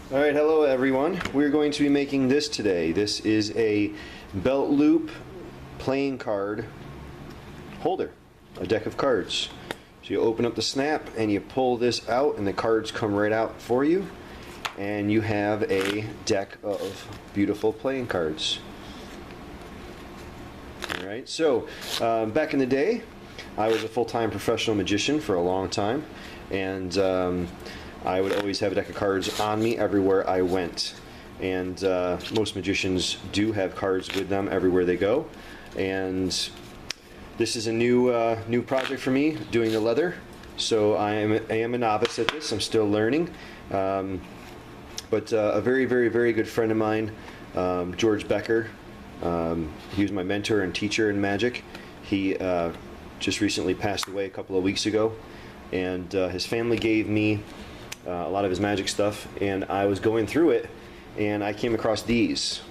Alright, hello everyone. We're going to be making this today. This is a belt loop playing card holder, a deck of cards. So you open up the snap and you pull this out and the cards come right out for you, and you have a deck of beautiful playing cards. Alright, so back in the day I was a full-time professional magician for a long time, and I would always have a deck of cards on me everywhere I went. And most magicians do have cards with them everywhere they go. And this is a new project for me, doing the leather. So I am a novice at this. I'm still learning. But a very, very, very good friend of mine, George Becker, he was my mentor and teacher in magic. He just recently passed away a couple of weeks ago. And his family gave me a lot of his magic stuff, and I was going through it and I came across these,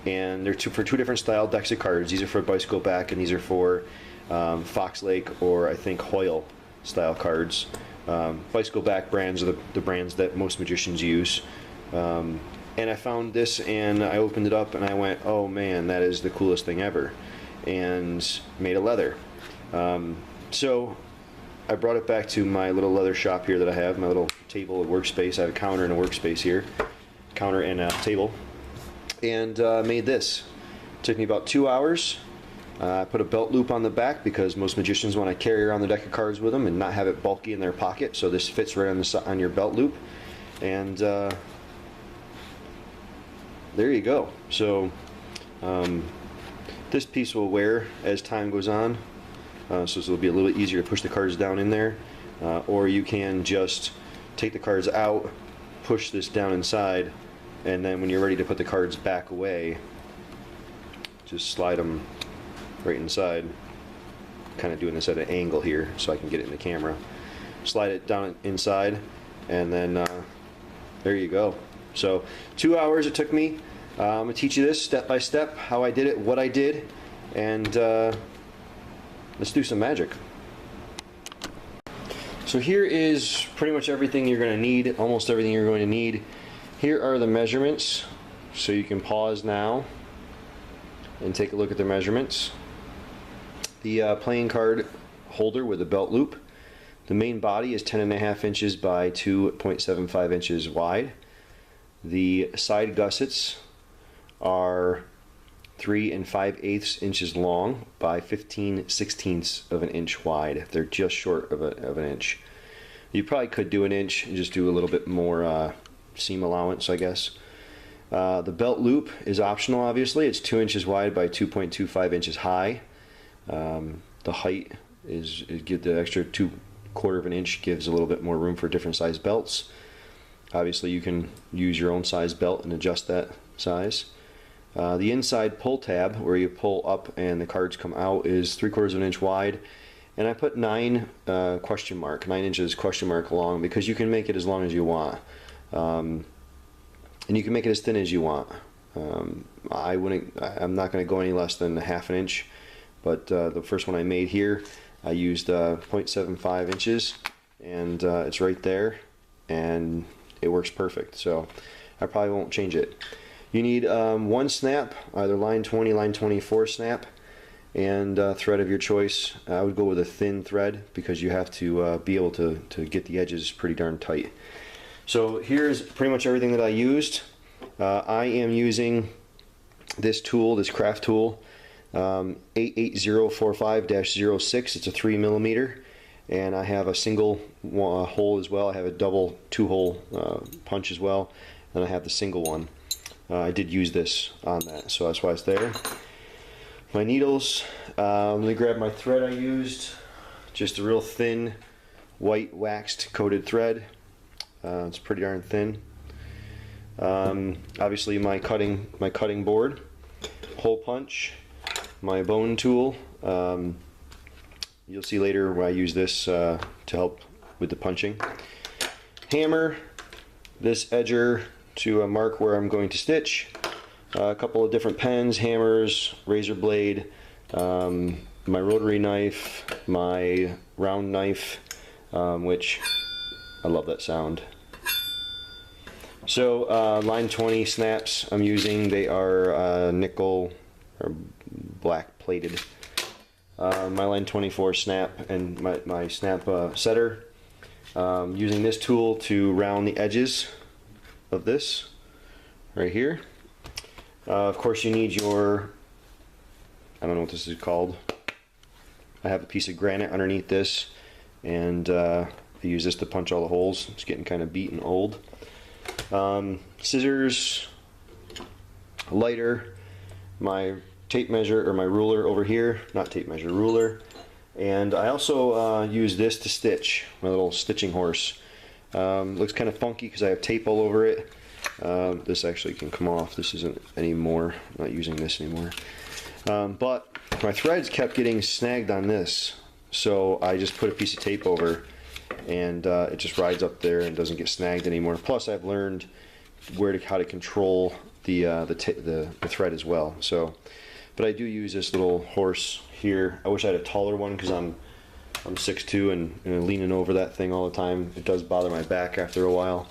and they're for two different style decks of cards. These are for bicycle back and these are for Fox Lake, or I think Hoyle style cards. Bicycle back brands are the brands that most magicians use, and I found this and I opened it up and I went, oh man, that is the coolest thing ever, and made a leather. So I brought it back to my little leather shop here that I have, my little table and workspace. I have a counter and a workspace here, counter and a table, and made this. It took me about 2 hours. I put a belt loop on the back because most magicians want to carry around the deck of cards with them and not have it bulky in their pocket, so this fits right on your belt loop, and there you go. So this piece will wear as time goes on. So it'll be a little bit easier to push the cards down in there, or you can just take the cards out, push this down inside, and then when you're ready to put the cards back away, just slide them right inside. Kind of doing this at an angle here so I can get it in the camera. Slide it down inside, and then there you go. So 2 hours it took me. I'm going to teach you this step by step, how I did it, what I did, and let's do some magic. So here is pretty much everything you're going to need, almost everything you're going to need. Here are the measurements, so you can pause now and take a look at the measurements. The playing card holder with a belt loop. The main body is 10.5 inches by 2.75 inches wide. The side gussets are 3 5/8 inches long by 15/16 of an inch wide. They're just short of an inch. You probably could do an inch and just do a little bit more seam allowance, I guess. The belt loop is optional, obviously. It's 2 inches wide by 2.25 inches high. The height is give the extra 2/4 of an inch, gives a little bit more room for different size belts. Obviously you can use your own size belt and adjust that size. The inside pull tab, where you pull up and the cards come out, is 3/4 of an inch wide, and I put 9 inches question mark long, because you can make it as long as you want, and you can make it as thin as you want. I'm not going to go any less than 1/2 inch, but the first one I made here, I used 0.75 inches, and it's right there, and it works perfect. So I probably won't change it. You need one snap, either line 20, line 24 snap, and thread of your choice. I would go with a thin thread because you have to be able to get the edges pretty darn tight. So here's pretty much everything that I used. I am using this tool, this craft tool, 88045-06. It's a 3mm, and I have a single hole as well. I have a double 2-hole punch as well, and I have the single one. I did use this on that, so that's why it's there. My needles, let me grab my thread I used. Just a real thin, white waxed coated thread. It's pretty darn thin. Obviously my cutting board, hole punch, my bone tool. You'll see later where I use this to help with the punching. Hammer, this edger to mark where I'm going to stitch. A couple of different pens, hammers, razor blade, my rotary knife, my round knife, which I love that sound. So line 20 snaps I'm using, they are nickel or black plated. My line 24 snap and my snap setter. Using this tool to round the edges of this right here. Of course you need your, I don't know what this is called. I have a piece of granite underneath this, and I use this to punch all the holes. It's getting kind of beat and old. Scissors, lighter, my tape measure, or my ruler over here, not tape measure, ruler. And I also use this to stitch, my little stitching horse. Looks kind of funky because I have tape all over it. This actually can come off. This isn't anymore. I'm not using this anymore. But my threads kept getting snagged on this, so I just put a piece of tape over, and it just rides up there and doesn't get snagged anymore. Plus, I've learned how to control the thread as well. So, but I do use this little horse here. I wish I had a taller one because I'm 6'2" and leaning over that thing all the time. It does bother my back after a while.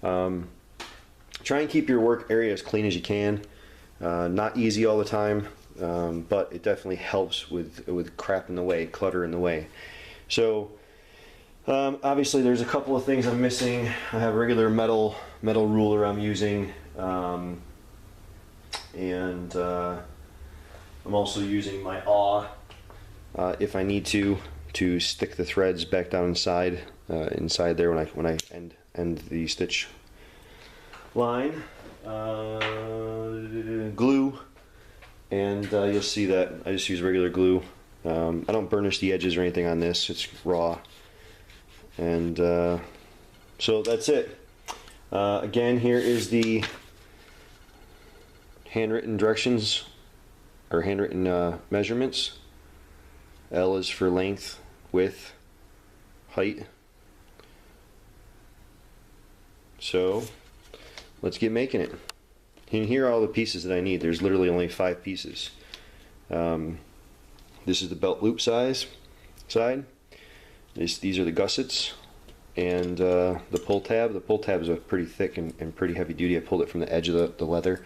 Try and keep your work area as clean as you can. Not easy all the time, but it definitely helps with crap in the way, clutter in the way. So obviously there's a couple of things I'm missing. I have a regular metal ruler I'm using, and I'm also using my awl if I need to stick the threads back down inside there when I end the stitch line. Glue, and you'll see that I just use regular glue. I don't burnish the edges or anything on this, it's raw. And so that's it. Again, here is the handwritten directions, or handwritten measurements. L is for length, width, height. So let's get making it. And here are all the pieces that I need. There's literally only 5 pieces. This is the belt loop side. These are the gussets, and the pull tab. The pull tab is a pretty thick and pretty heavy duty. I pulled it from the edge of the leather,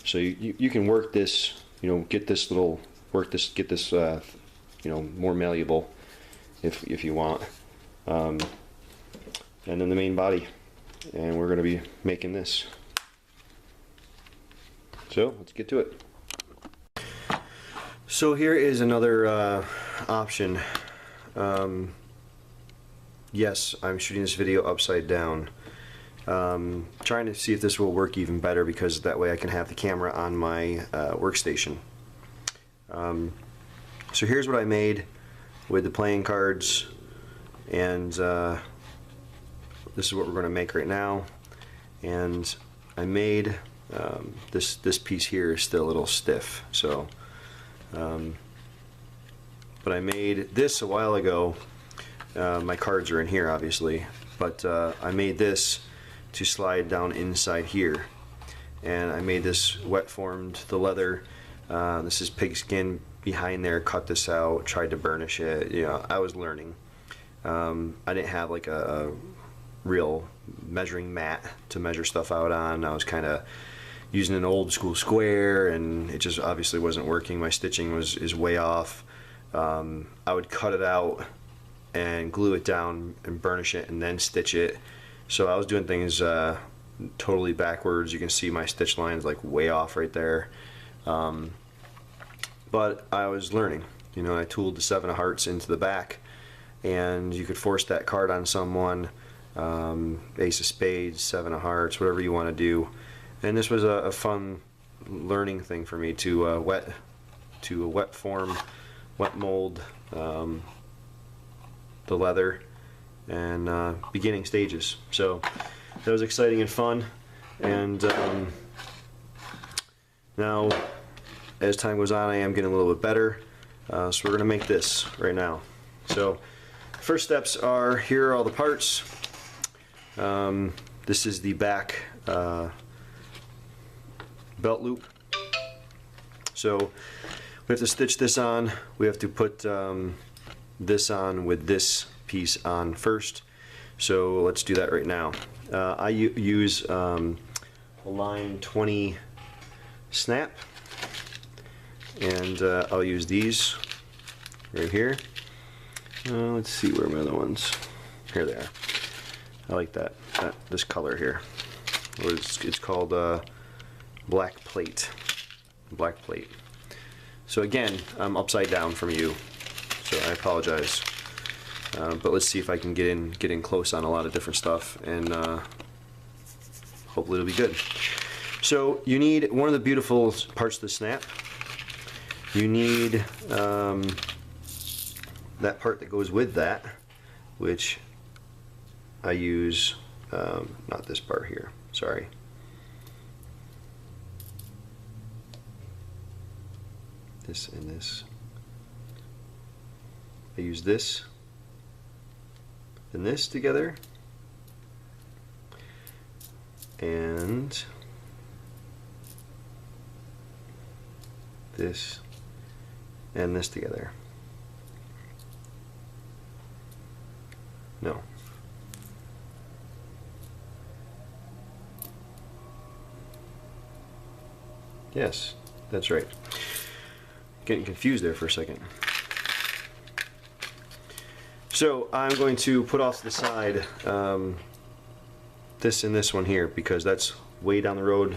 so you can work this. Get this more malleable if you want. And then the main body, and we're going to be making this. So let's get to it. So here is another option. Yes, I'm shooting this video upside down. Trying to see if this will work even better, because that way I can have the camera on my workstation. So here's what I made with the playing cards, and this is what we're going to make right now. And I made this piece here is still a little stiff, so but I made this a while ago. My cards are in here obviously, but I made this to slide down inside here, and I made this wet formed the leather. This is pigskin behind there. Cut this out, tried to burnish it. I was learning. I didn't have like a real measuring mat to measure stuff out on. I was kind of using an old school square, and it just obviously wasn't working. My stitching is way off. I would cut it out and glue it down and burnish it and then stitch it. So I was doing things totally backwards. You can see my stitch lines like way off right there. But I was learning. I tooled the 7 of hearts into the back, and you could force that card on someone. Ace of spades, 7 of hearts, whatever you want to do. And this was a fun learning thing for me to wet form, wet mold the leather, and beginning stages. So that was exciting and fun. And now, as time goes on, I am getting a little bit better. So we're going to make this right now. So first steps are, here are all the parts. This is the back belt loop. So we have to stitch this on. We have to put this on with this piece on first. So let's do that right now. I use a line 20 snap, and I'll use these right here. Let's see where are my other ones. Here they are. I like that this color here. It's called black plate. Black plate. So again, I'm upside down from you, so I apologize. But let's see if I can get in close on a lot of different stuff, and hopefully it'll be good. So you need one of the beautiful parts of the snap. You need that part that goes with that, which I use, not this part here, sorry. This and this. I use this and this together, and this and this together. No. Yes, that's right. Getting confused there for a second. So I'm going to put off to the side this and this one here, because that's way down the road.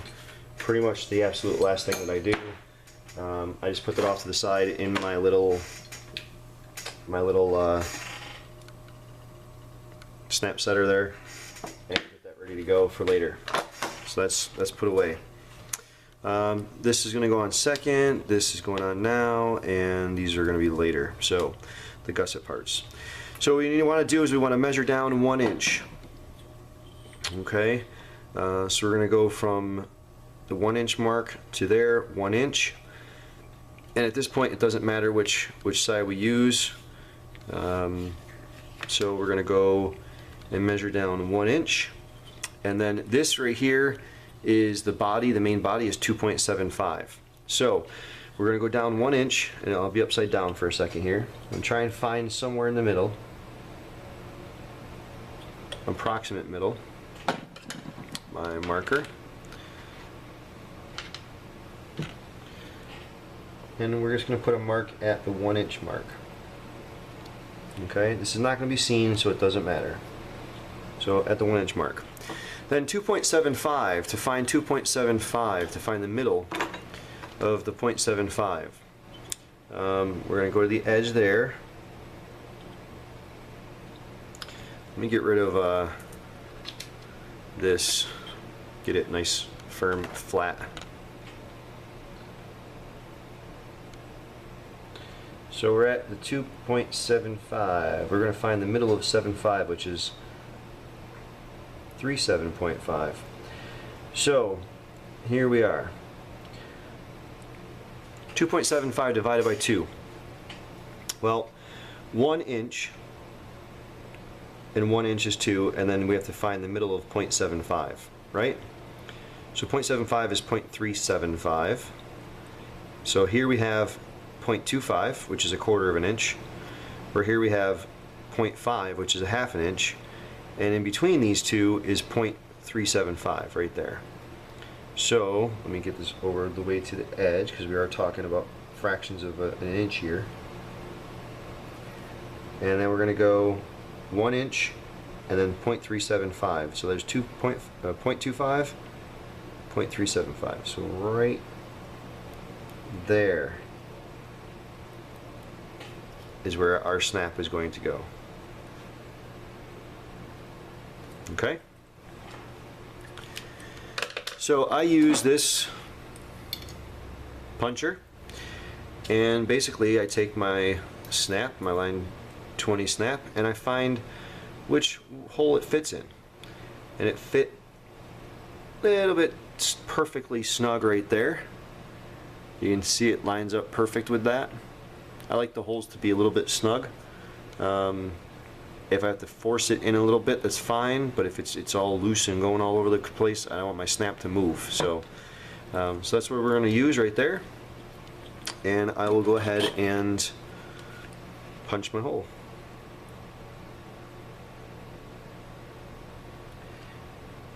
Pretty much the absolute last thing that I do. I just put that off to the side in my little snap setter there, and get that ready to go for later. So that's put away. This is going to go on second, this is going on now, and these are going to be later. So the gusset parts. So what we want to do is we want to measure down 1 inch. Okay, so we're going to go from the 1 inch mark to there, 1 inch. And at this point, it doesn't matter which side we use. So we're going to go and measure down 1 inch, and then this right here is the body. The main body is 2.75. So we're going to go down 1 inch, and I'll be upside down for a second here and try and find somewhere in the middle, approximate middle, my marker, and we're just going to put a mark at the 1 inch mark. Okay, this is not going to be seen, so it doesn't matter. So at the 1 inch mark. Then 2.75, to find 2.75, to find the middle of the 0.75. We're going to go to the edge there. Let me get rid of this, get it nice, firm, flat. So we're at the 2.75. We're going to find the middle of 7.5, which is 37.5. So here we are. 2.75 divided by 2. Well, 1 inch and 1 inch is 2, and then we have to find the middle of 0.75, right? So 0.75 is 0.375. So here we have 0.25, which is 1/4 of an inch. Or here we have 0.5, which is 1/2 an inch. And in between these two is 0.375 right there. So let me get this over the way to the edge, because we are talking about fractions of an inch here. And then we're going to go 1 inch and then 0.375. So there's 0.25, 0.375. So right there is where our snap is going to go. Okay? So I use this puncher, and basically I take my snap, my line 20 snap, and I find which hole it fits in. And it fit a little bit perfectly snug right there. You can see it lines up perfect with that. I like the holes to be a little bit snug. If I have to force it in a little bit, that's fine, but if it's all loose and going all over the place, I don't want my snap to move. So that's what we're going to use right there, and I will go ahead and punch my hole.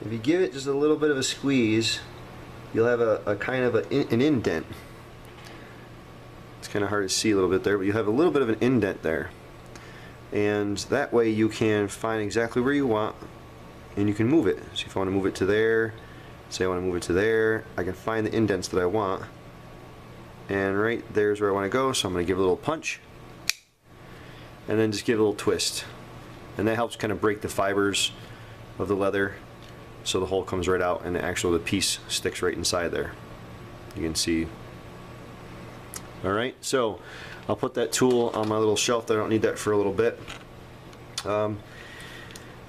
if you give it just a little bit of a squeeze, you'll have a kind of an indent. It's kind of hard to see a little bit there, but you have a little bit of an indent there. And that way you can find exactly where you want, and you can move it. So if I want to move it to there, say I want to move it to there, I can find the indents that I want. And right there's where I want to go, so I'm going to give it a little punch. And then just give it a little twist. And that helps kind of break the fibers of the leather, so the hole comes right out and the piece sticks right inside there. You can see. Alright, so I'll put that tool on my little shelf. I don't need that for a little bit.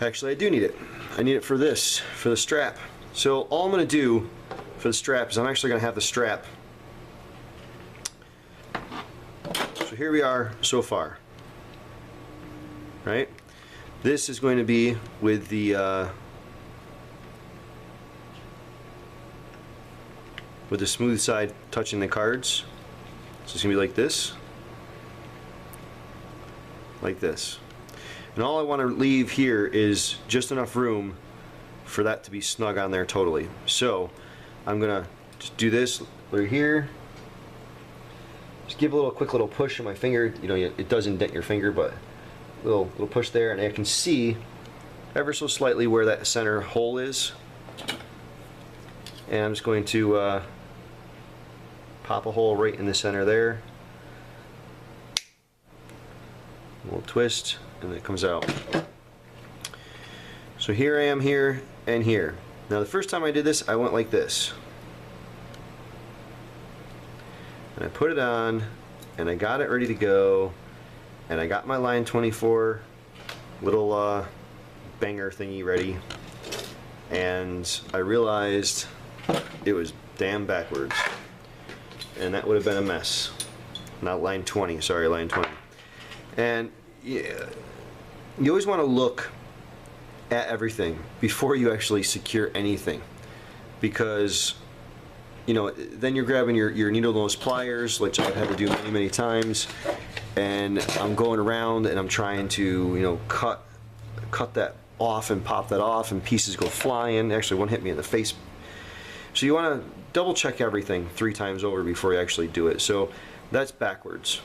Actually, I do need it. I need it for this, for the strap. So all I'm going to do for the strap is I'm actually going to have the strap. So here we are so far. Right? This is going to be with the smooth side touching the cards. So it's going to be like this. Like this. And all I want to leave here is just enough room for that to be snug on there totally. So I'm going to just do this right here. Just give a quick little push in my finger. You know, it does indent your finger, but little push there, and I can see ever so slightly where that center hole is. And I'm just going to pop a hole right in the center there. A little twist, and it comes out. So here I am, here and here. Now the first time I did this, I went like this. And I put it on, and I got it ready to go, and I got my line 24 little banger thingy ready, and I realized it was damn backwards, and that would have been a mess. Not line 20, sorry, line 20. And yeah, you always want to look at everything before you actually secure anything, because you know, then you're grabbing your needle nose pliers, which I've had to do many times, and I'm going around and I'm trying to, you know, cut that off and pop that off, and pieces go flying. Actually, one hit me in the face. So you want to double check everything 3 times over before you actually do it. So that's backwards.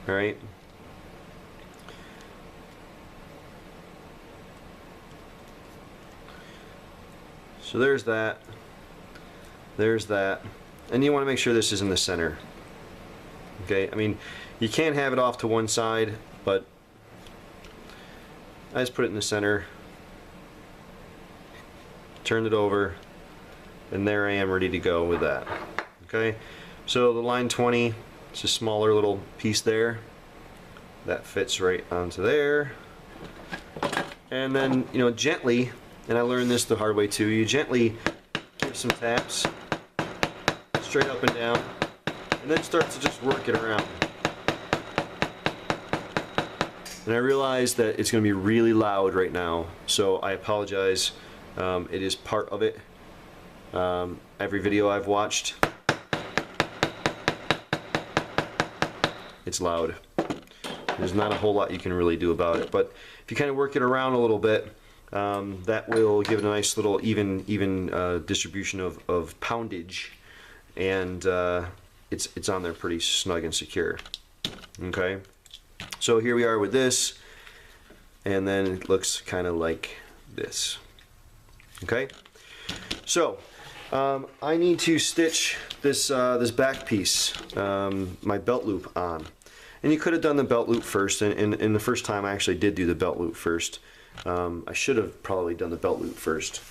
All right. So there's that. There's that. And you want to make sure this is in the center. Okay, I mean, you can have it off to one side, but I just put it in the center, turned it over, and there I am ready to go with that. Okay, so the line 20, it's a smaller little piece there. That fits right onto there. And then, you know, gently, and I learned this the hard way too, you gently give some taps straight up and down, and then start to just work it around. And I realize that it's going to be really loud right now, so I apologize. It is part of it. Every video I've watched, it's loud. There's not a whole lot you can really do about it, but if you kind of work it around a little bit, that will give it a nice little even distribution of poundage, and it's on there pretty snug and secure. Okay, so here we are with this, and then it looks kind of like this. Okay, so I need to stitch this this back piece, my belt loop on. And you could have done the belt loop first, and the first time I actually did do the belt loop first. I should have probably done the belt loop first.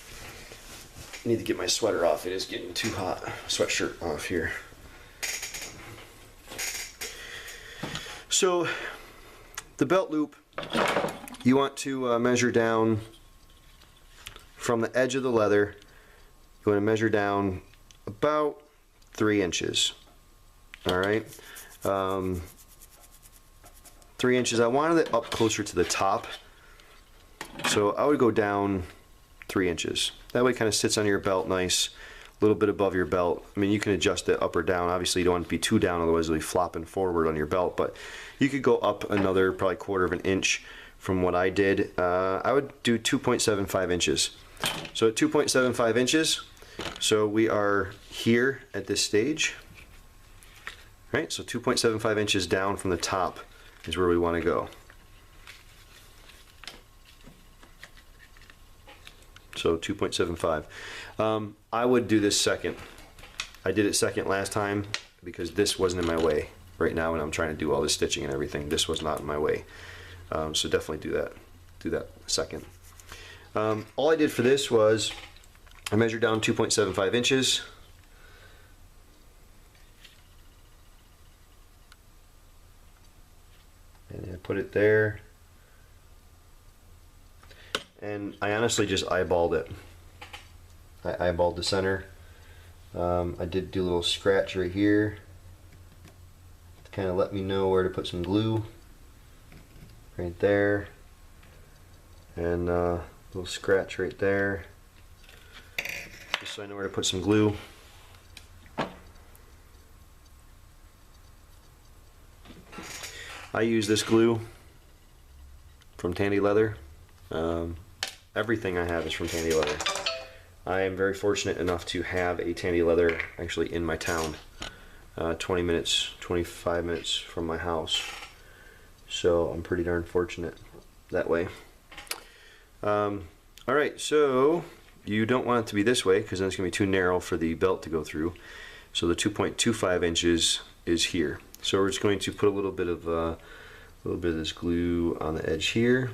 I need to get my sweater off. It is getting too hot. Sweatshirt off here. So the belt loop, you want to measure down from the edge of the leather. You want to measure down about 3 inches. All right. 3 inches. I wanted it up closer to the top, so I would go down 3 inches. That way it kind of sits on your belt nice, a little bit above your belt. I mean, you can adjust it up or down. Obviously you don't want it to be too down, otherwise it'll be flopping forward on your belt, but you could go up another probably 1/4 of an inch from what I did. I would do 2.75 inches. So at 2.75 inches, so we are here at this stage, right? So 2.75 inches down from the top is where we want to go. So 2.75. I would do this second. I did it second last time because this wasn't in my way. Right now when I'm trying to do all this stitching and everything, this was not in my way. So definitely do that second. All I did for this was I measured down 2.75 inches. And I put it there. And I honestly just eyeballed it. I eyeballed the center. I did do a little scratch right here to kind of let me know where to put some glue. Right there. And a little scratch right there. Just so I know where to put some glue. I use this glue from Tandy Leather. Everything I have is from Tandy Leather. I am very fortunate enough to have a Tandy Leather actually in my town, 20 minutes, 25 minutes from my house. So I'm pretty darn fortunate that way. Alright, so you don't want it to be this way because then it's going to be too narrow for the belt to go through. So the 2.25 inches is here. So we're just going to put a little bit of this glue on the edge here.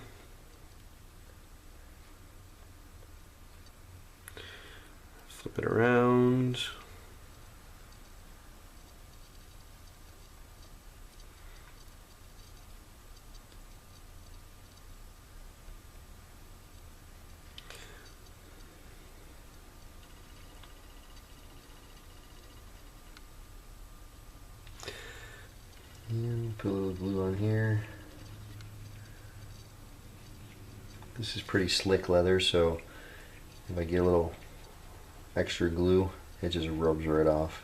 Flip it around. And put a little glue on here. This is pretty slick leather, so if I get a little extra glue, it just rubs right off.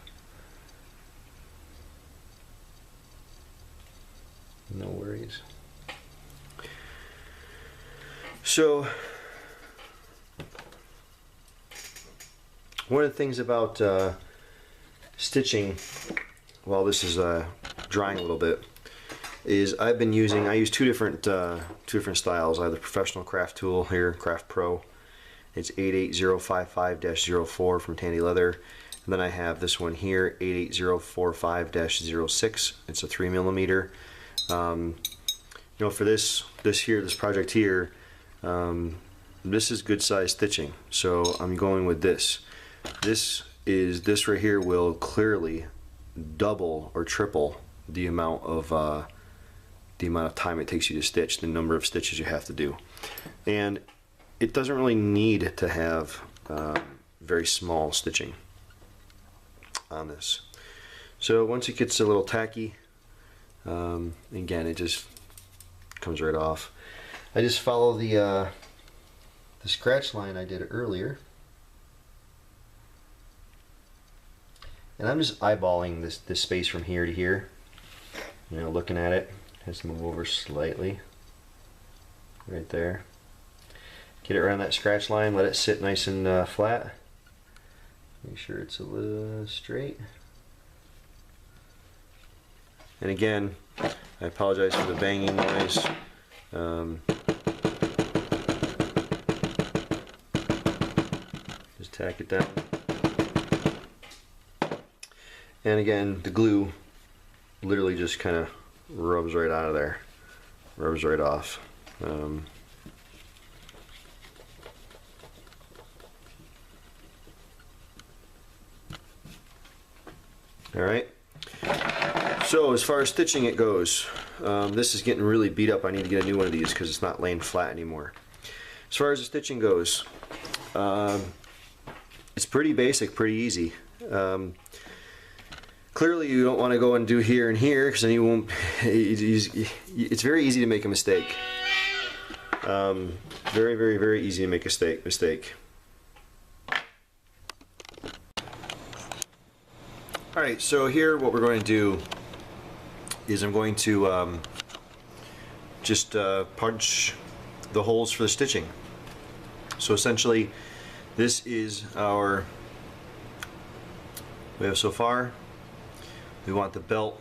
No worries. So one of the things about stitching while this is drying a little bit is I use two different styles. I have the professional craft tool here, Craft Pro. It's 88055-04 from Tandy Leather. And then I have this one here, 88045-06. It's a 3mm. You know, for this project here, this is good size stitching. So I'm going with this. This right here will clearly double or triple the amount of time it takes you to stitch, the number of stitches you have to do. And it doesn't really need to have very small stitching on this. So once it gets a little tacky, again, it just comes right off. I just follow the scratch line I did earlier, and I'm just eyeballing this space from here to here. You know, looking at it, has to move over slightly, right there. Get it around that scratch line, let it sit nice and flat. Make sure it's a little straight. And again, I apologize for the banging noise. Just tack it down. And again, the glue literally just kind of rubs right out of there, rubs right off. Alright, so as far as stitching it goes, this is getting really beat up. I need to get a new one of these because it's not laying flat anymore. As far as the stitching goes, it's pretty basic, pretty easy. Clearly you don't want to go and do here and here because then you won't, it's very easy to make a mistake. Very, very, very easy to make a mistake. Alright, so here what we're going to do is I'm going to just punch the holes for the stitching. So essentially This is our, we have so far. We want the belt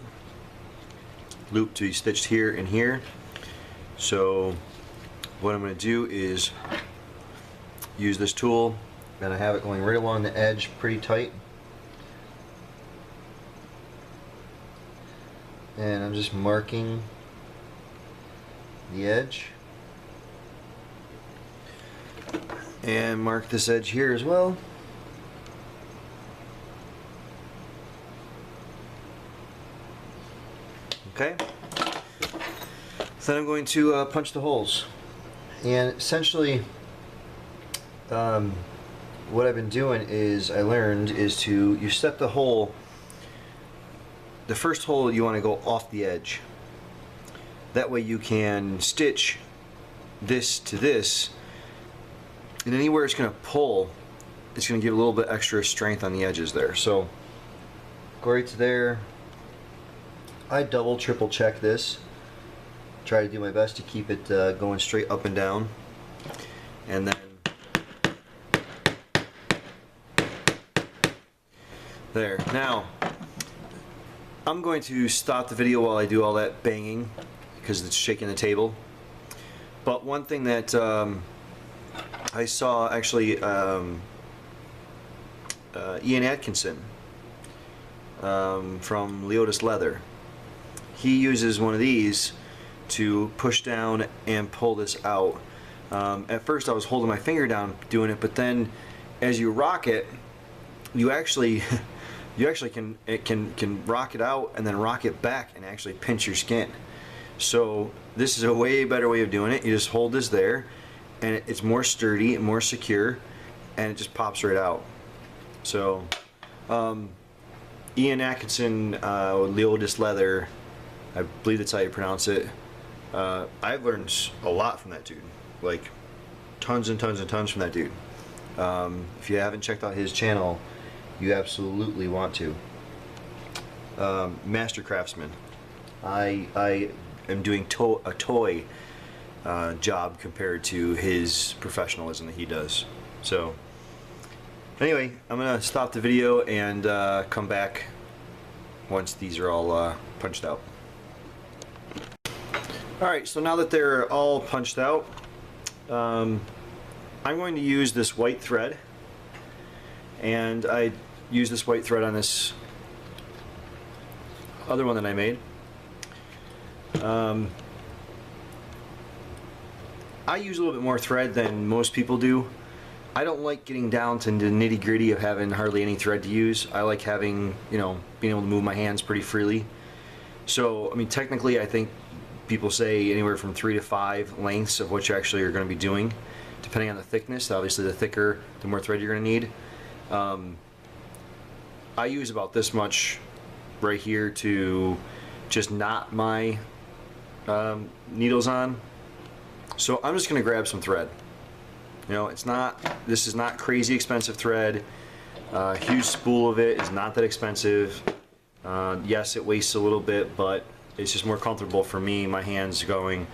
loop to be stitched here and here. So what I'm going to do is use this tool, and I have it going right along the edge pretty tight. And I'm just marking the edge. And mark this edge here as well. Okay. So then I'm going to punch the holes. And essentially, what I've been doing is, I learned, is to, you set the hole, the first hole you want to go off the edge. That way you can stitch this to this, and anywhere it's going to pull, it's going to give a little bit extra strength on the edges there. So go right to there. I double, triple check this. Try to do my best to keep it going straight up and down. And then there. Now, I'm going to stop the video while I do all that banging because it's shaking the table. But one thing that I saw actually, Ian Atkinson from Leotis Leather, he uses one of these to push down and pull this out. At first I was holding my finger down doing it, but then as you rock it, you actually can rock it out and then rock it back and actually pinch your skin. So this is a way better way of doing it. You just hold this there, and it's more sturdy and more secure, and it just pops right out. So Ian Atkinson, Leotis Leather, I believe that's how you pronounce it. I've learned a lot from that dude, like tons and tons and tons from that dude. If you haven't checked out his channel, you absolutely want to. Master Craftsman. I am doing a toy job compared to his professionalism that he does. So anyway, I'm gonna stop the video and come back once these are all punched out. Alright, so now that they're all punched out, I'm going to use this white thread, and I use this white thread on this other one that I made. I use a little bit more thread than most people do. I don't like getting down to the nitty-gritty of having hardly any thread to use. I like having, you know, being able to move my hands pretty freely. So, I mean, technically I think people say anywhere from 3 to 5 lengths of what you actually are going to be doing, depending on the thickness. Obviously the thicker, the more thread you're going to need. I use about this much right here to just knot my needles on. So I'm just going to grab some thread. You know, this is not crazy expensive thread. A huge spool of it is not that expensive. Yes, it wastes a little bit, but it's just more comfortable for me, my hands going.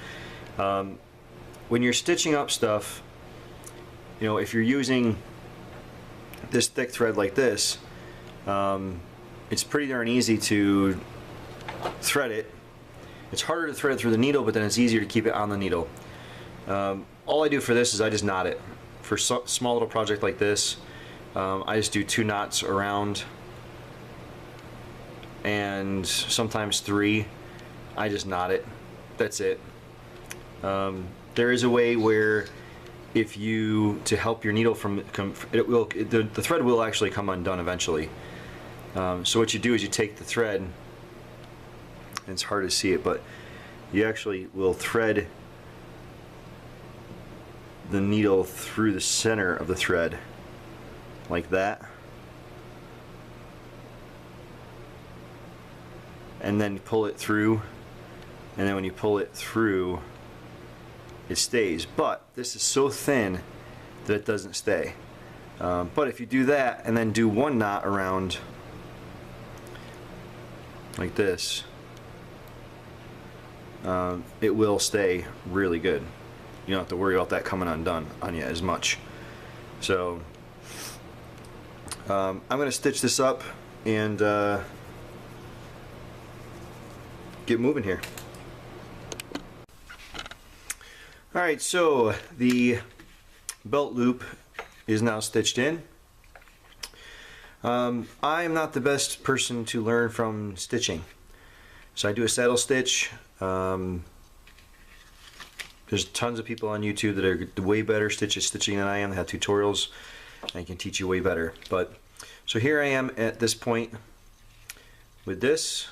When you're stitching up stuff, you know, if you're using this thick thread like this, it's pretty darn easy to thread it. It's harder to thread it through the needle, but then it's easier to keep it on the needle. All I do for this is I just knot it. For a small little project like this, I just do 2 knots around, and sometimes 3. I just knot it. That's it. There is a way where if you, to help your needle from, the thread will actually come undone eventually. So what you do is you take the thread, and it's hard to see it, but you actually will thread the needle through the center of the thread like that, and then pull it through, and then when you pull it through it stays. But this is so thin that it doesn't stay. But if you do that and then do 1 knot around like this, it will stay really good. You don't have to worry about that coming undone on you as much. So I'm going to stitch this up and get moving here. Alright, so the belt loop is now stitched in. I am not the best person to learn from stitching. So I do a saddle stitch. There's tons of people on YouTube that are way better stitching than I am. They have tutorials and can teach you way better. But so here I am at this point with this,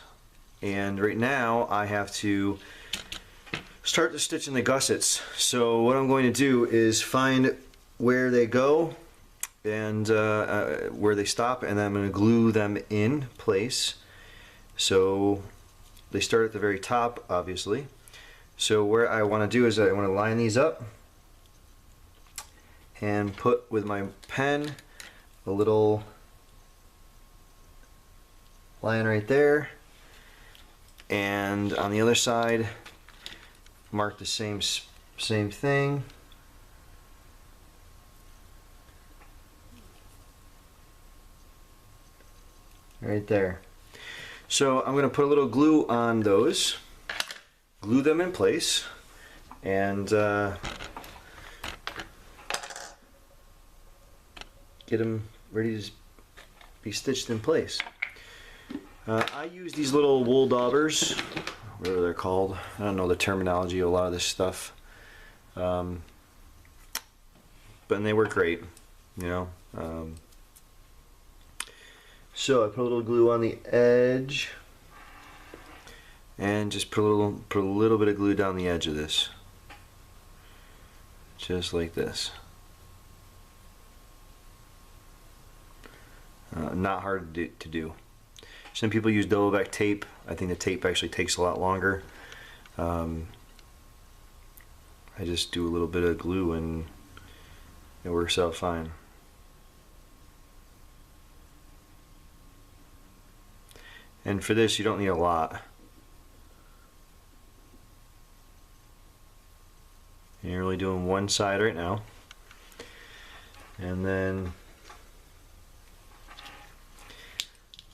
and right now I have to start to stitch in the gussets. So what I'm going to do is find where they go and where they stop, and then I'm going to glue them in place. So they start at the very top, obviously. So what I want to do is I want to line these up and put with my pen a little line right there, and on the other side mark the same thing. Right there. So I'm going to put a little glue on those, glue them in place, and get them ready to be stitched in place. I use these little wool daubers, whatever they're called. I don't know the terminology of a lot of this stuff, but they work great, you know. So I put a little glue on the edge, and just put a little bit of glue down the edge of this, just like this. Not hard to do. Some people use Double-Back tape. I think the tape actually takes a lot longer. I just do a little bit of glue and it works out fine. And for this, you don't need a lot. You're only doing one side right now, and then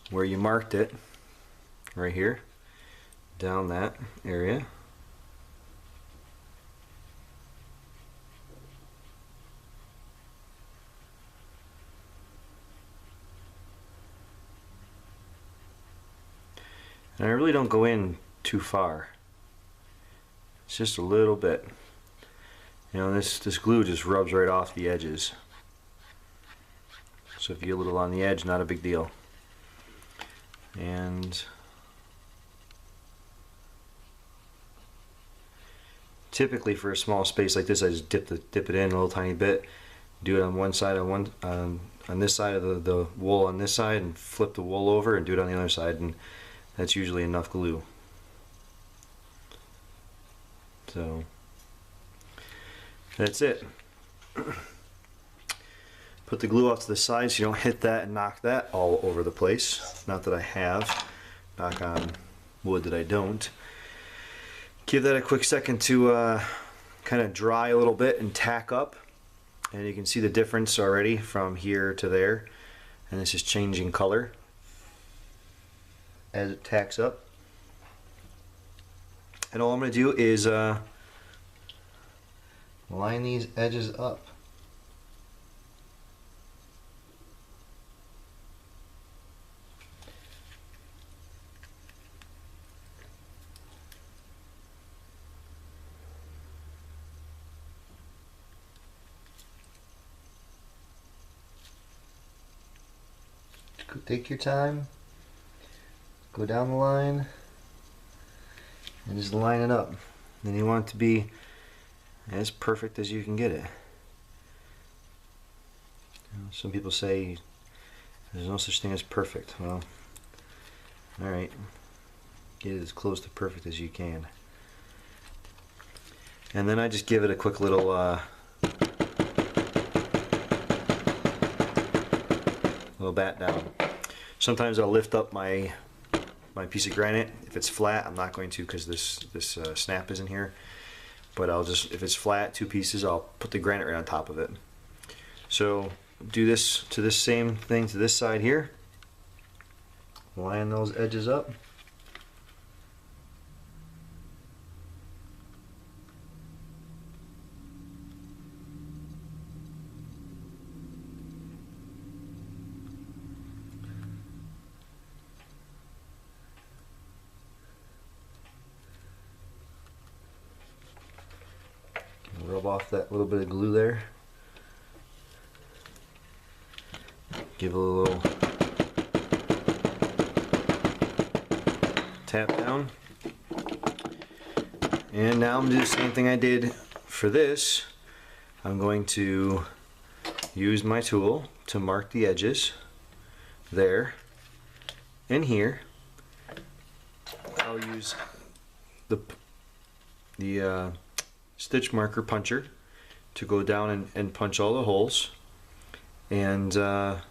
where you marked it, right here, down that area. And I really don't go in too far. It's just a little bit. You know, this glue just rubs right off the edges. So if you get a little on the edge, not a big deal. And typically for a small space like this, I just dip it in a little tiny bit. Do it on one side, on this side of the wool on this side, and flip the wool over and do it on the other side, and that's usually enough glue. So that's it. Put the glue off to the side so you don't hit that and knock that all over the place. Not that I have. Knock on wood that I don't. Give that a quick second to kind of dry a little bit and tack up. And you can see the difference already from here to there. And this is changing color as it tacks up. And all I'm going to do is line these edges up. Take your time, go down the line, and just line it up. Then you want it to be as perfect as you can get it. You know, some people say there's no such thing as perfect. Well, alright, get it as close to perfect as you can. And then I just give it a quick little bat down. Sometimes I'll lift up my piece of granite. If it's flat, I'm not going to, because this snap isn't here. But I'll just, if it's flat, two pieces, I'll put the granite right on top of it. So do this to this same thing to this side here. Line those edges up. Rub off that little bit of glue there. Give it a little tap down. And now I'm going to do the same thing I did for this. I'm going to use my tool to mark the edges there and here. I'll use the stitch marker puncher to go down and punch all the holes, and then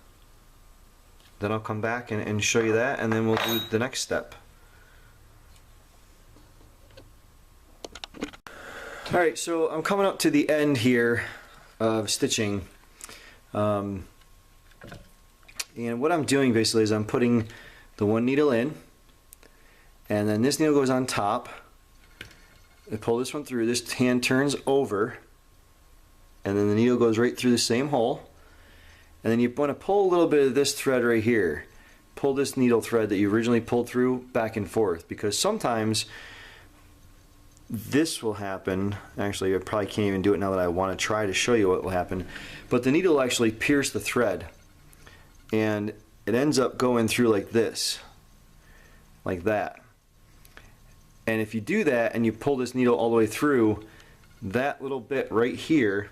I'll come back and show you that, and then we'll do the next step. Alright, so I'm coming up to the end here of stitching, and what I'm doing basically is I'm putting the one needle in, and then this needle goes on top. I pull this one through, this hand turns over, and then the needle goes right through the same hole, and then you want to pull a little bit of this thread right here. Pull this needle thread that you originally pulled through back and forth, because sometimes this will happen. Actually, I probably can't even do it now that I want to try to show you what will happen, but the needle will actually pierce the thread, and it ends up going through like this, like that. And if you do that and you pull this needle all the way through, that little bit right here,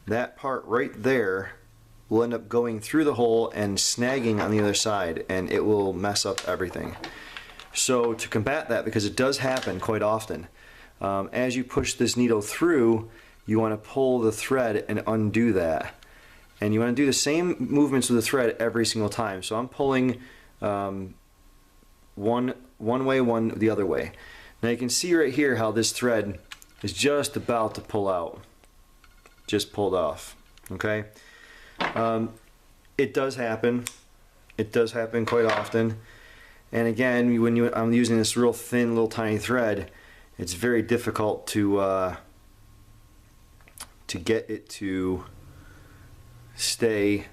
that part right there will end up going through the hole and snagging on the other side, and it will mess up everything. So to combat that, because it does happen quite often, as you push this needle through, you want to pull the thread and undo that. And you want to do the same movements with the thread every single time. So I'm pulling one way, one the other way. Now you can see right here how this thread is just about to pull out, just pulled off. Okay, it does happen. It does happen quite often. And again, when I'm using this real thin, little tiny thread, it's very difficult to get it to stay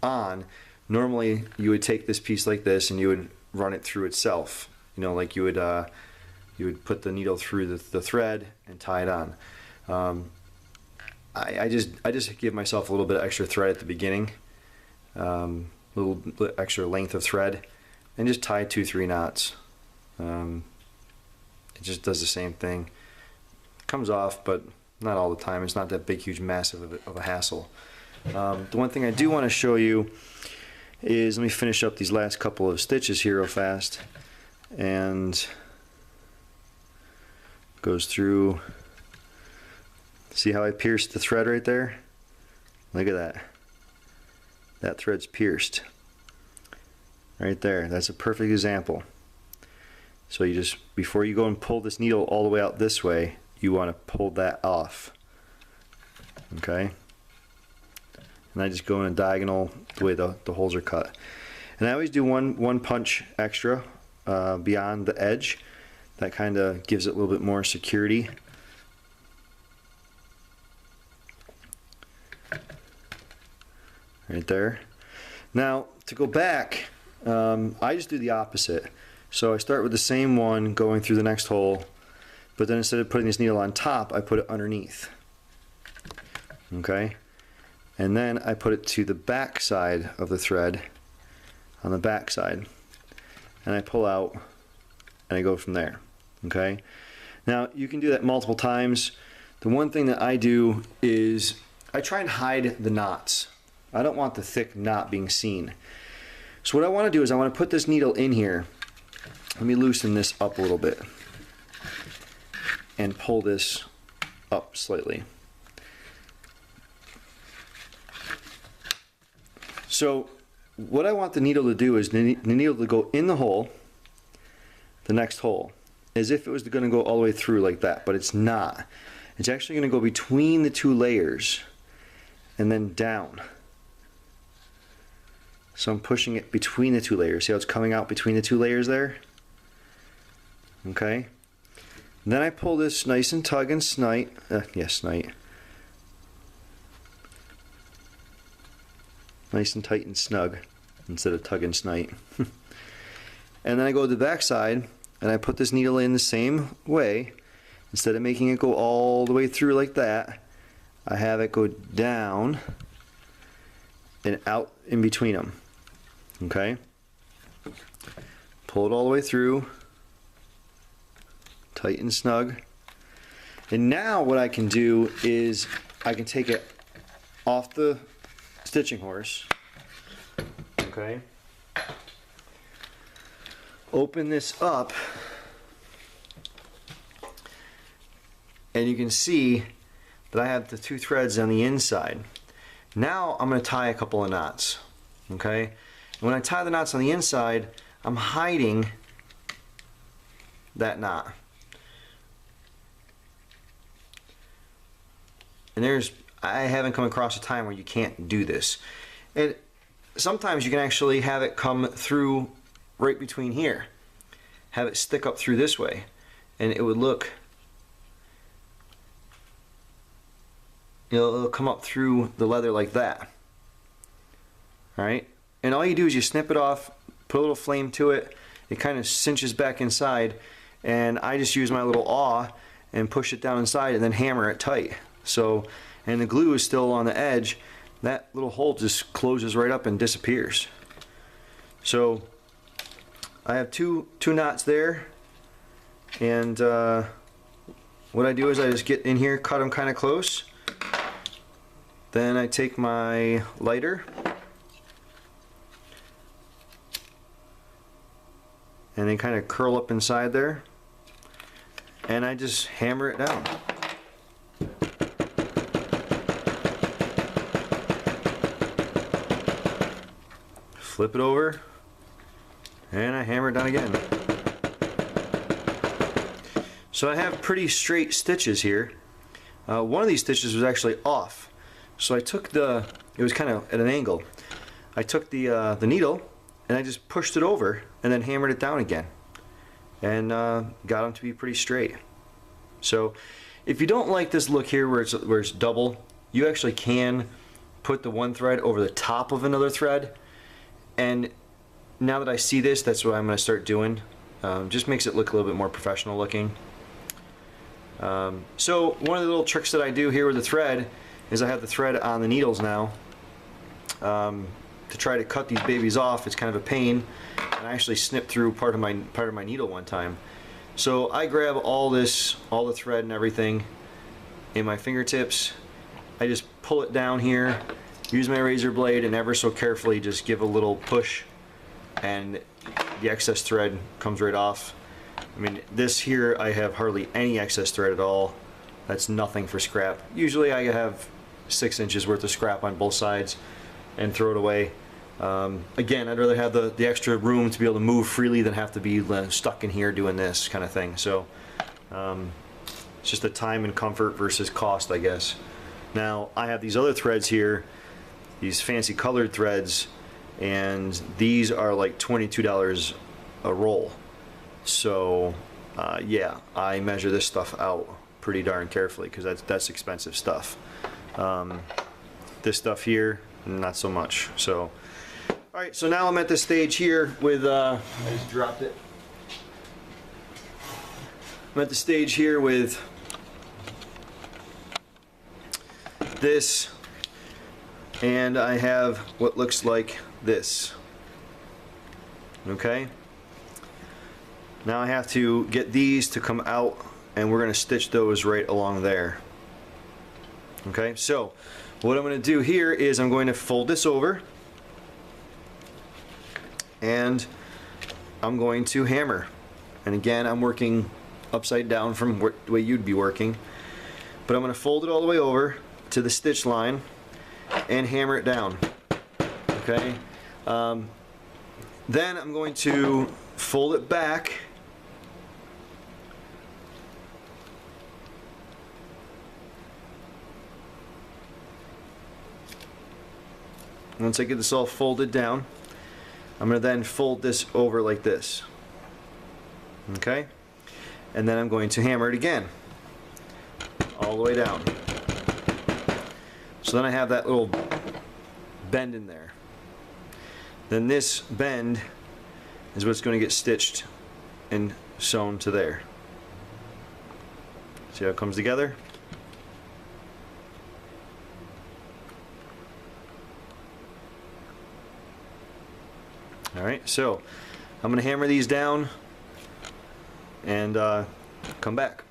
on. Normally, you would take this piece like this and you would run it through itself. You know, like you would put the needle through the thread and tie it on. I just give myself a little bit of extra thread at the beginning, little extra length of thread, and just tie 2-3 knots. It just does the same thing. It comes off, but not all the time. It's not that big, huge, massive of a hassle. The one thing I do want to show you is, let me finish up these last couple of stitches here real fast, and goes through. See how I pierced the thread right there? Look at that. That thread's pierced right there. That's a perfect example. So you just, before you go and pull this needle all the way out this way, you want to pull that off. Okay? And I just go in a diagonal the way the holes are cut. And I always do one punch extra beyond the edge. That kind of gives it a little bit more security. Right there. Now, to go back, I just do the opposite. So I start with the same one going through the next hole, but then instead of putting this needle on top, I put it underneath. Okay? And then I put it to the back side of the thread, on the back side, and I pull out and I go from there. Okay? Now you can do that multiple times. The one thing that I do is I try and hide the knots. I don't want the thick knot being seen. So what I want to do is I want to put this needle in here. Let me loosen this up a little bit and pull this up slightly. So what I want the needle to do is the needle to go in the hole, the next hole, as if it was going to go all the way through like that, but it's not. It's actually going to go between the two layers and then down. So I'm pushing it between the two layers. See how it's coming out between the two layers there? Okay. Then I pull this nice and tug and snite. Snite. Nice and tight and snug instead of tug and snite. And then I go to the back side and I put this needle in the same way. Instead of making it go all the way through like that, I have it go down and out in between them. Okay? Pull it all the way through, tight and snug. And now what I can do is I can take it off the stitching horse. Okay? Open this up, and you can see that I have the two threads on the inside. Now I'm going to tie a couple of knots. Okay? And when I tie the knots on the inside, I'm hiding that knot. And I haven't come across a time where you can't do this. And sometimes you can actually have it come through right between here. Have it stick up through this way, and it would look, it'll come up through the leather like that. Alright? And all you do is you snip it off, put a little flame to it, it kind of cinches back inside, and I just use my little awl and push it down inside and then hammer it tight. So, and the glue is still on the edge, that little hole just closes right up and disappears. So I have two knots there, and what I do is I just get in here, cut them kind of close. Then I take my lighter and they kind of curl up inside there, and I just hammer it down. Flip it over, and I hammer it down again. So I have pretty straight stitches here. One of these stitches was actually off, so I took it was kind of at an angle. I took the needle and I just pushed it over and then hammered it down again, and got them to be pretty straight. So if you don't like this look here where it's double, you actually can put the one thread over the top of another thread. And now that I see this, that's what I'm going to start doing. Just makes it look a little bit more professional looking. So one of the little tricks that I do here with the thread is I have the thread on the needles now. To try to cut these babies off, it's kind of a pain. And I actually snipped through part of my needle one time. So I grab all the thread and everything in my fingertips. I just pull it down here. Use my razor blade and ever so carefully just give a little push, and the excess thread comes right off. I mean, this here I have hardly any excess thread at all. That's nothing for scrap. Usually I have 6 inches worth of scrap on both sides and throw it away. Again, I'd rather have the extra room to be able to move freely than have to be stuck in here doing this kind of thing. So it's just the time and comfort versus cost, I guess. Now I have these other threads here, these fancy colored threads, and these are like $22 a roll. So yeah, I measure this stuff out pretty darn carefully because that's expensive stuff. This stuff here, not so much. So alright, so now I'm at this stage here with I just dropped it. I'm at the stage here with this, and I have what looks like this. Okay, now I have to get these to come out, and we're going to stitch those right along there. Okay, so what I'm going to do here is I'm going to fold this over, and I'm going to hammer. And again, I'm working upside down from the way you'd be working, but I'm going to fold it all the way over to the stitch line and hammer it down. Okay, then I'm going to fold it back Once I get this all folded down, I'm going to then fold this over like this. Okay? And then I'm going to hammer it again, all the way down. So then I have that little bend in there. Then this bend is what's going to get stitched and sewn to there. See how it comes together? Alright, so I'm going to hammer these down and come back.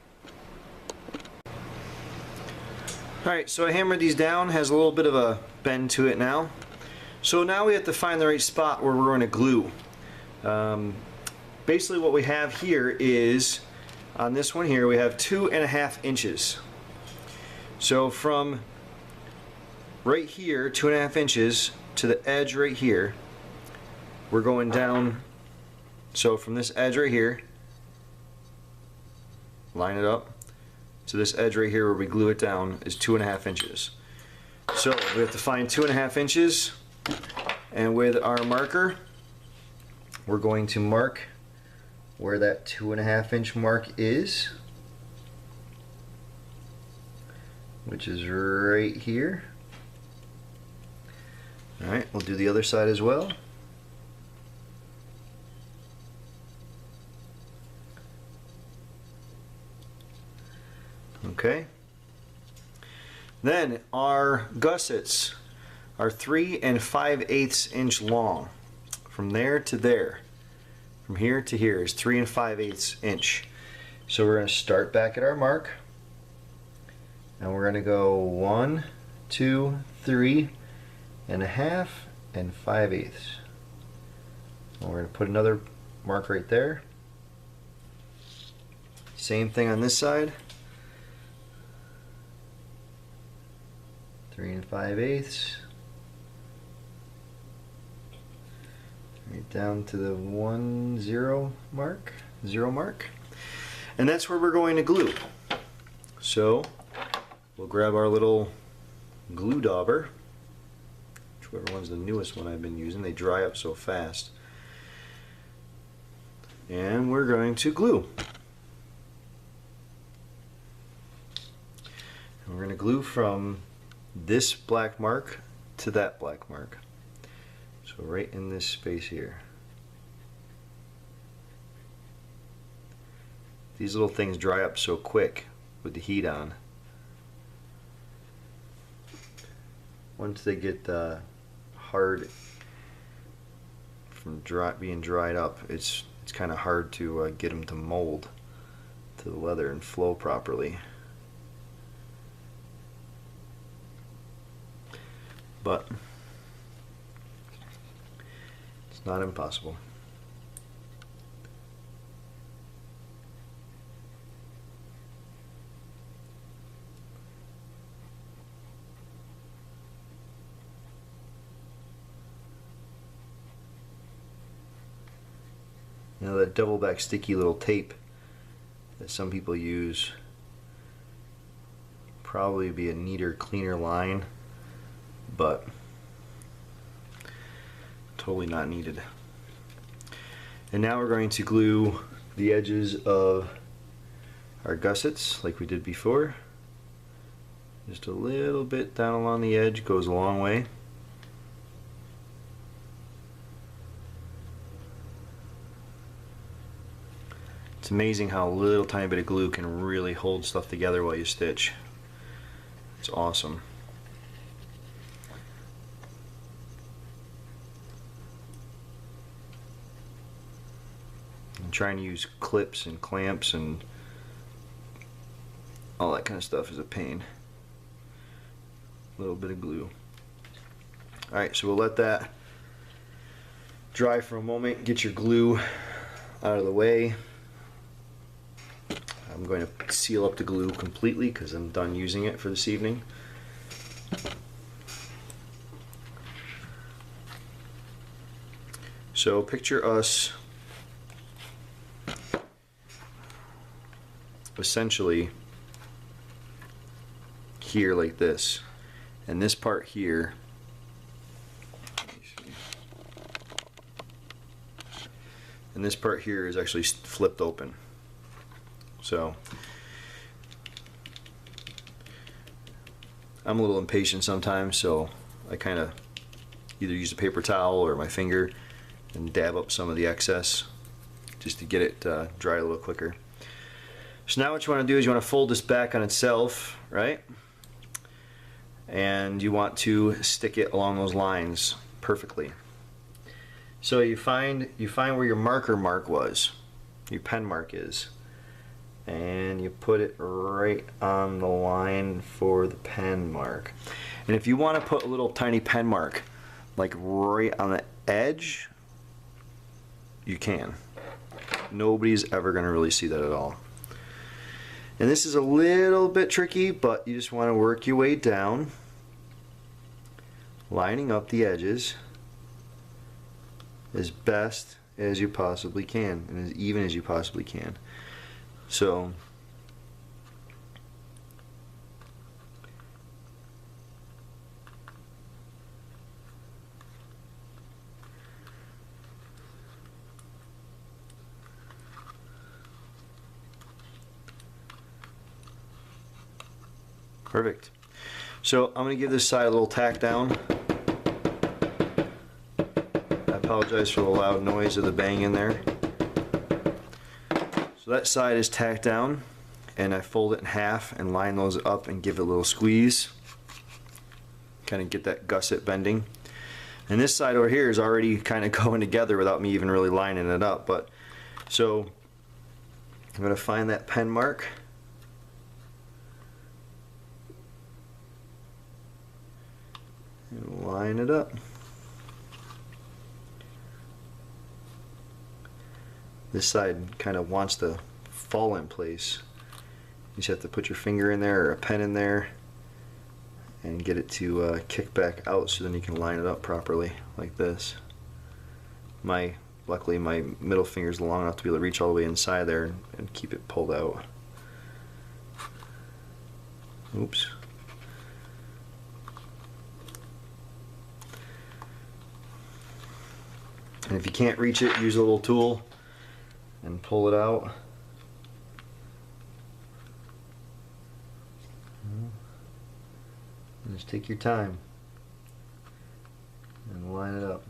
Alright, so I hammered these down, has a little bit of a bend to it now. So now we have to find the right spot where we're going to glue. Basically what we have here is, on this one here, we have 2.5 inches. So from right here, 2.5 inches, to the edge right here, we're going down. So from this edge right here, line it up to this edge right here where we glue it down is 2.5 inches. So we have to find 2.5 inches, and with our marker we're going to mark where that 2.5 inch mark is, which is right here. Alright, we'll do the other side as well. Okay. Then our gussets are 3 5/8 inch long. From there to there, from here to here is 3 5/8 inch. So we're going to start back at our mark, and we're going to go 1, 2, 3 1/2 and 5/8. And we're going to put another mark right there. Same thing on this side. 3 5/8. Right down to the 0 mark, and that's where we're going to glue. So we'll grab our little glue dauber, whichever one's the newest one I've been using. They dry up so fast, and we're going to glue. And we're going to glue from this black mark to that black mark. So right in this space here. These little things dry up so quick with the heat on. Once they get hard from being dried up, it's kind of hard to get them to mold to the leather and flow properly. But it's not impossible. You know, that double back sticky little tape that some people use, probably be a neater, cleaner line, but totally not needed. And now we're going to glue the edges of our gussets like we did before. Just a little bit down along the edge goes a long way. It's amazing how a little tiny bit of glue can really hold stuff together while you stitch. It's awesome. And trying to use clips and clamps and all that kind of stuff is a pain. A little bit of glue. Alright, so we'll let that dry for a moment. Get your glue out of the way. I'm going to seal up the glue completely because I'm done using it for this evening. So picture us essentially here like this, and this part here and this part here is actually flipped open. So I'm a little impatient sometimes, so I kind of either use a paper towel or my finger and dab up some of the excess just to get it dry a little quicker. So now what you want to do is you want to fold this back on itself, right? And you want to stick it along those lines perfectly. So you find where your marker mark was, your pen mark is, and you put it right on the line for the pen mark. And if you want to put a little tiny pen mark like right on the edge, you can. Nobody's ever going to really see that at all. And this is a little bit tricky, but you just want to work your way down, lining up the edges as best as you possibly can and as even as you possibly can. So perfect. So I'm going to give this side a little tack down. I apologize for the loud noise of the bang in there. So that side is tacked down, and I fold it in half and line those up and give it a little squeeze. Kind of get that gusset bending. And this side over here is already kind of going together without me even really lining it up. But so I'm going to find that pen mark. And line it up. This side kind of wants to fall in place. You just have to put your finger in there or a pen in there and get it to kick back out, so then you can line it up properly like this. Luckily my middle finger is long enough to be able to reach all the way inside there and keep it pulled out. Oops. And if you can't reach it, use a little tool and pull it out. And just take your time and line it up.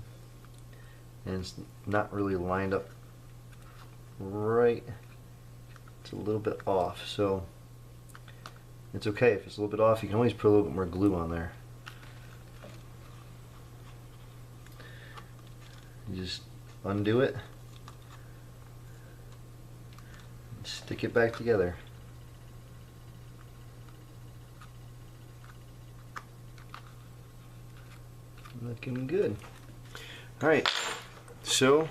And it's not really lined up right. It's a little bit off, so it's okay if it's a little bit off. You can always put a little bit more glue on there. You just undo it, and stick it back together. Looking good. Alright, so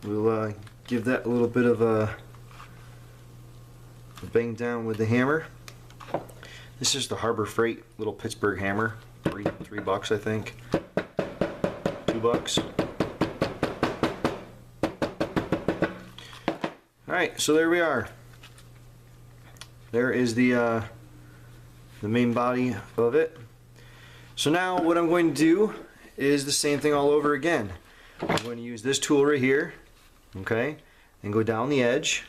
we'll give that a little bit of a bang down with the hammer. This is the Harbor Freight little Pittsburgh hammer, $3 I think. $2. Alright, so there we are. There is the main body of it. So now what I'm going to do is the same thing all over again. I'm going to use this tool right here, okay, and go down the edge,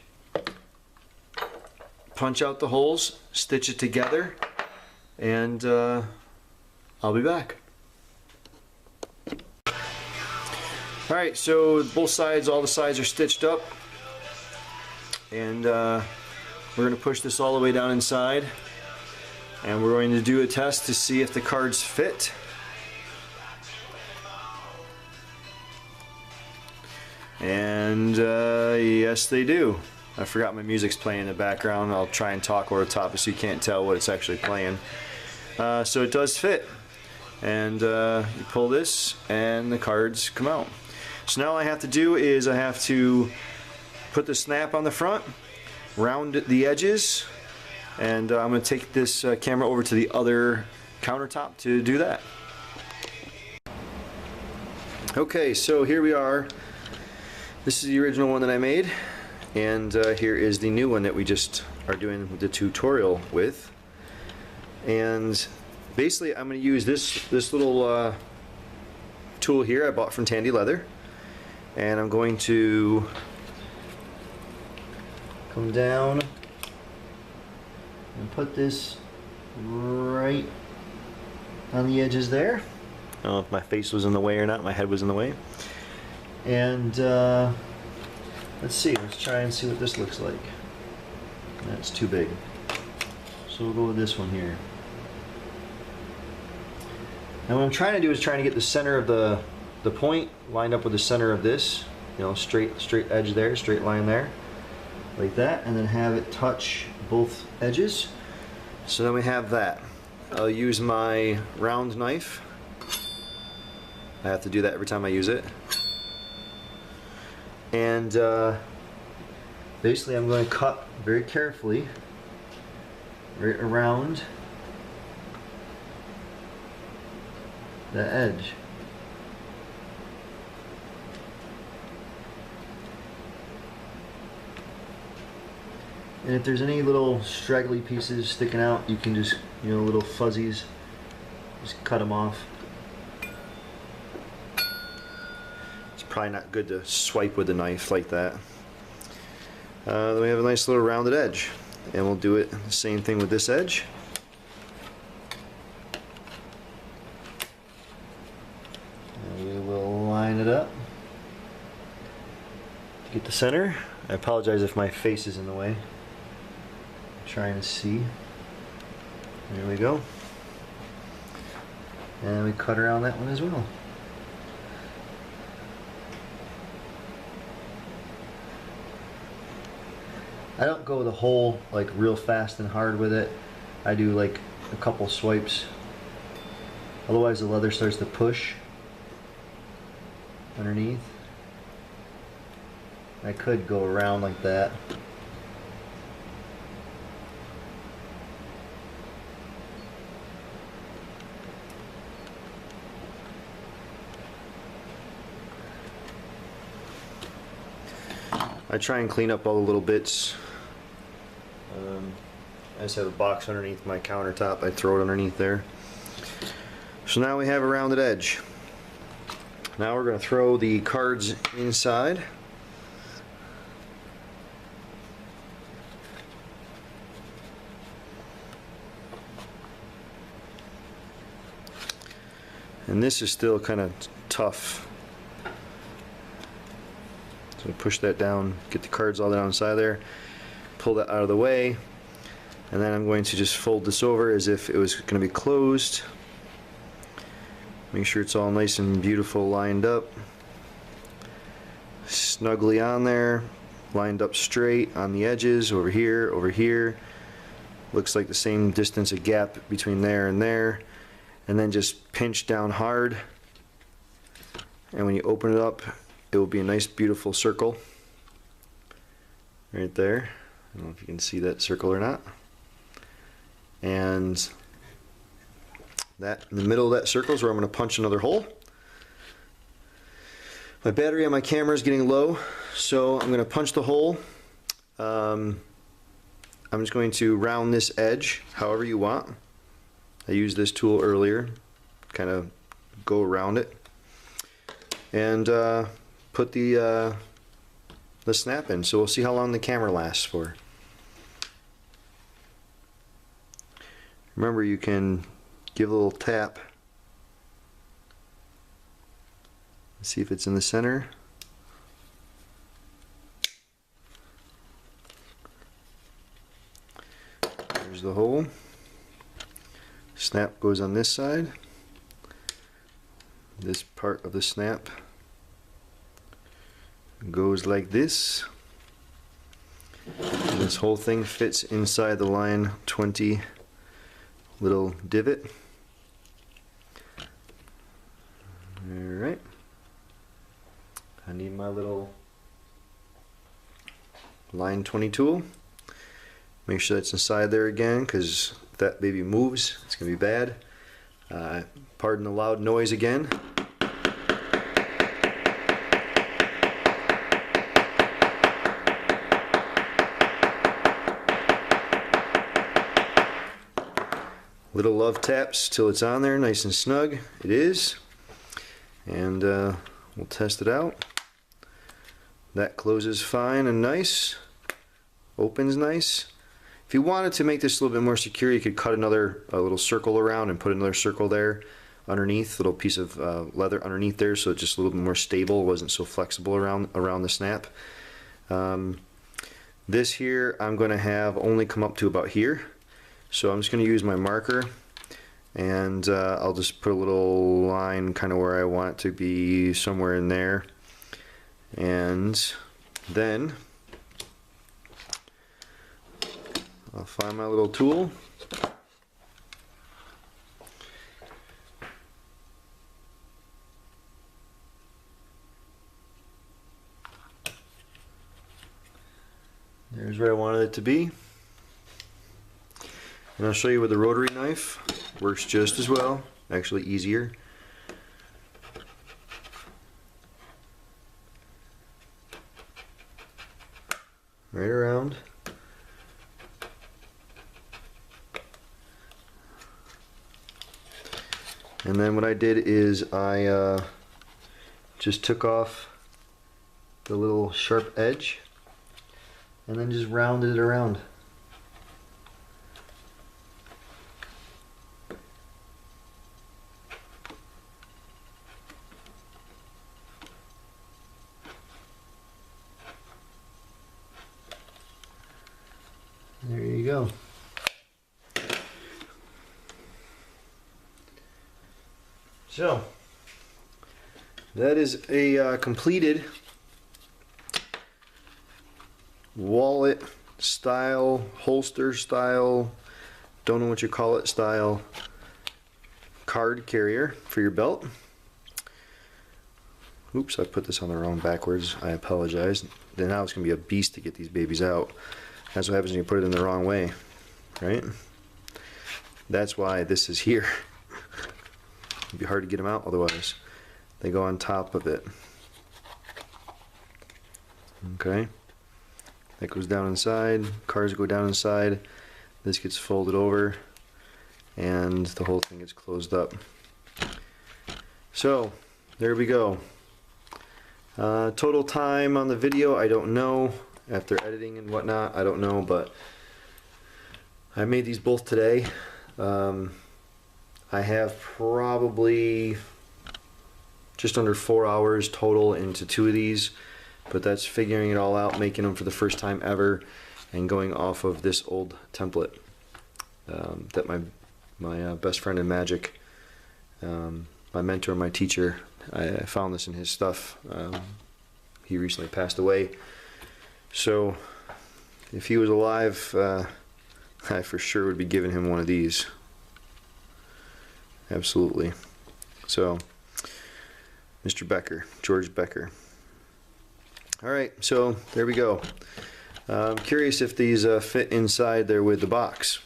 punch out the holes, stitch it together, and I'll be back. Alright, so both sides, all the sides are stitched up, and we're going to push this all the way down inside, and we're going to do a test to see if the cards fit. And yes, they do. I forgot my music's playing in the background. I'll try and talk over the top so you can't tell what it's actually playing. So it does fit, and you pull this and the cards come out. So now all I have to do is I have to put the snap on the front, round the edges, and I'm going to take this camera over to the other countertop to do that. Okay, so here we are. This is the original one that I made, and here is the new one that we just are doing the tutorial with. And basically I'm going to use this little tool here I bought from Tandy Leather, And I'm going to come down and put this right on the edges there. I don't know if my face was in the way or not, my head was in the way. And let's see, let's try and see what this looks like. That's too big. So we'll go with this one here. Now what I'm trying to do is trying to get the center of the point lined up with the center of this, you know, straight edge there, straight line there, like that, and then have it touch both edges. So then we have that. I'll use my round knife. I have to do that every time I use it. And basically I'm going to cut very carefully right around the edge. And if there's any little straggly pieces sticking out, you can just, you know, little fuzzies, just cut them off. It's probably not good to swipe with the knife like that. Then we have a nice little rounded edge, and we'll do it the same thing with this edge. And we will line it up to get the center. I apologize if my face is in the way. Trying to see. There we go. And we cut around that one as well. I don't go the whole like real fast and hard with it. I do like a couple swipes. Otherwise the leather starts to push underneath. I could go around like that. I try and clean up all the little bits. I just have a box underneath my countertop. I throw it underneath there. So now we have a rounded edge. Now we're going to throw the cards inside. And this is still kind of tough. So push that down, get the cards all down inside there, pull that out of the way, and then I'm going to just fold this over as if it was going to be closed. Make sure it's all nice and beautiful lined up, snugly on there, lined up straight on the edges, over here. Looks like the same distance, a gap between there, and then just pinch down hard, and when you open it up, it will be a nice beautiful circle right there. I don't know if you can see that circle or not. And that in the middle of that circle is where I'm going to punch another hole. My battery on my camera is getting low, so I'm going to punch the hole. I'm just going to round this edge however you want. I used this tool earlier, kind of go around it, and put the snap in. So we'll see how long the camera lasts for. Remember, you can give a little tap. See if it's in the center. There's the hole. Snap goes on this side. This part of the snap goes like this. And this whole thing fits inside the line 20 little divot. Alright. I need my little line 20 tool. Make sure that's inside there again, because if that baby moves, it's going to be bad. Pardon the loud noise again. Little love taps till it's on there nice and snug. It is. And we'll test it out. That closes fine and nice. Opens nice. If you wanted to make this a little bit more secure, you could cut a little circle around and put another circle there underneath, little piece of leather underneath there, so it's just a little bit more stable, wasn't so flexible around the snap. This here I'm going to have only come up to about here, so I'm just going to use my marker, and I'll just put a little line kind of where I want it to be, somewhere in there, and then I'll find my little tool. There's where I wanted it to be. And I'll show you with the rotary knife. Works just as well, actually easier. Right around. And then what I did is I just took off the little sharp edge and then just rounded it around. There you go. So that is a completed wallet style, holster style, don't know what you call it style card carrier for your belt. Oops, I put this on the wrong backwards. I apologize. Then now it's going to be a beast to get these babies out. That's what happens when you put it in the wrong way, right? That's why this is here. It'd be hard to get them out otherwise. They go on top of it. Okay. That goes down inside. Cards go down inside. This gets folded over, and the whole thing gets closed up. So there we go. Total time on the video, I don't know. After editing and whatnot, I don't know, but I made these both today. I have probably just under 4 hours total into 2 of these, but that's figuring it all out, making them for the first time ever, and going off of this old template that my best friend in magic, my mentor, my teacher, I found this in his stuff. He recently passed away, so if he was alive, I for sure would be giving him one of these. Absolutely. So, Mr. Becker, George Becker. All right, so there we go. I'm curious if these fit inside there with the box,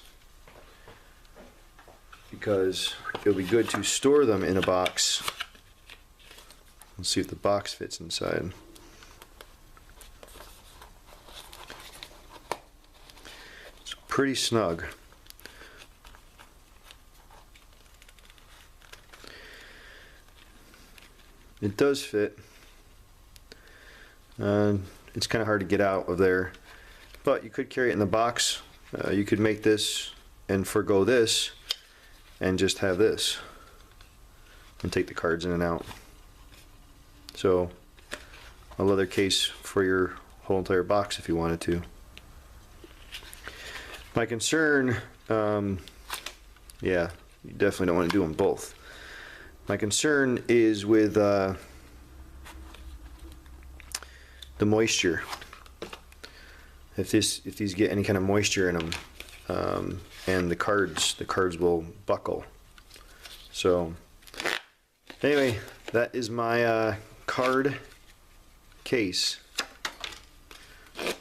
because it'll be good to store them in a box. Let's see if the box fits inside. It's pretty snug. It does fit. It's kind of hard to get out of there, but you could carry it in the box. You could make this and forgo this and just have this and take the cards in and out. So a leather case for your whole entire box if you wanted to. My concern, yeah, you definitely don't want to do them both. My concern is with the moisture. If these get any kind of moisture in them, and the cards will buckle. So anyway, that is my card case.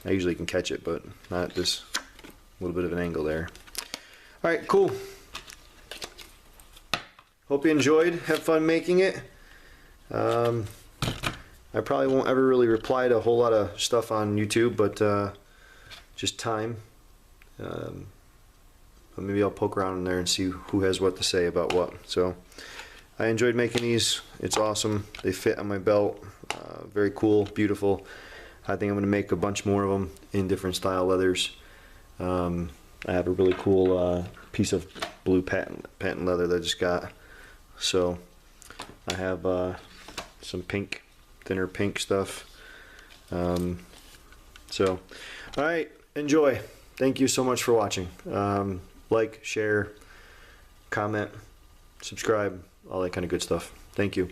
I usually can catch it, but not at this little bit of an angle there. All right, cool. Hope you enjoyed. Have fun making it. I probably won't ever really reply to a whole lot of stuff on YouTube, but just time. But maybe I'll poke around in there and see who has what to say about what. So I enjoyed making these. It's awesome. They fit on my belt. Very cool, beautiful. I think I'm going to make a bunch more of them in different style leathers. I have a really cool piece of blue patent leather that I just got. So I have some pink, thinner pink stuff. So, all right, enjoy. Thank you so much for watching. Like, share, comment, subscribe, all that kind of good stuff. Thank you.